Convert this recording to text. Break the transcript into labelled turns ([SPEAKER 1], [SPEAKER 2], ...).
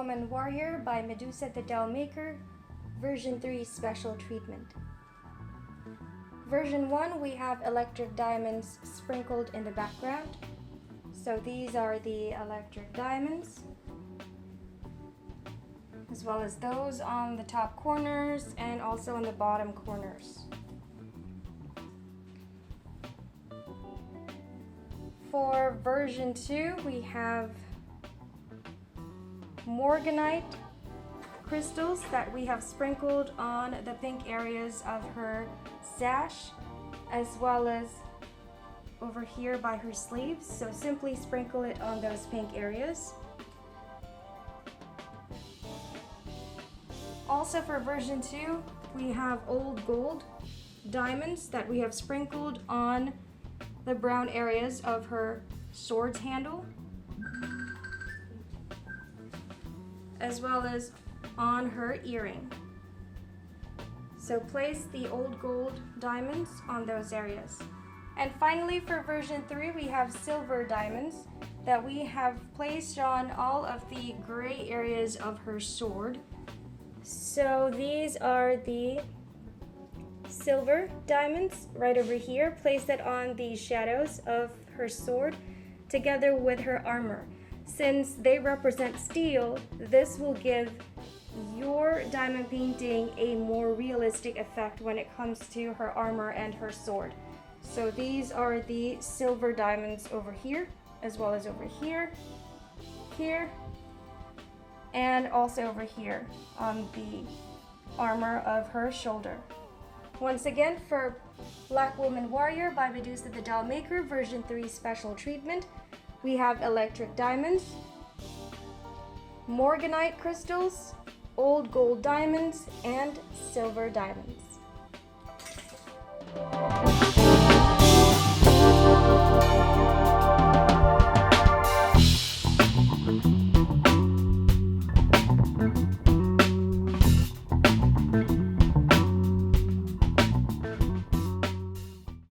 [SPEAKER 1] Woman Warrior by Medusa the Dollmaker, version 3 special treatment. Version 1, we have electric diamonds sprinkled in the background. So these are the electric diamonds, as well as those on the top corners and also on the bottom corners. For version 2, we have morganite crystals that we have sprinkled on the pink areas of her sash, as well as over here by her sleeves. So simply sprinkle it on those pink areas. Also for version 2, we have old gold diamonds that we have sprinkled on the brown areas of her sword's handle, as well as on her earring. So place the old gold diamonds on those areas. And finally for version 3, we have silver diamonds that we have placed on all of the gray areas of her sword. So these are the silver diamonds right over here. Place it on the shadows of her sword together with her armor. Since they represent steel, this will give your diamond painting a more realistic effect when it comes to her armor and her sword. So these are the silver diamonds over here, as well as over here, here, and also over here on the armor of her shoulder. Once again, for Black Woman Warrior by Medusa the Dollmaker version 3 special treatment, we have electric diamonds, morganite crystals, old gold diamonds, and silver diamonds.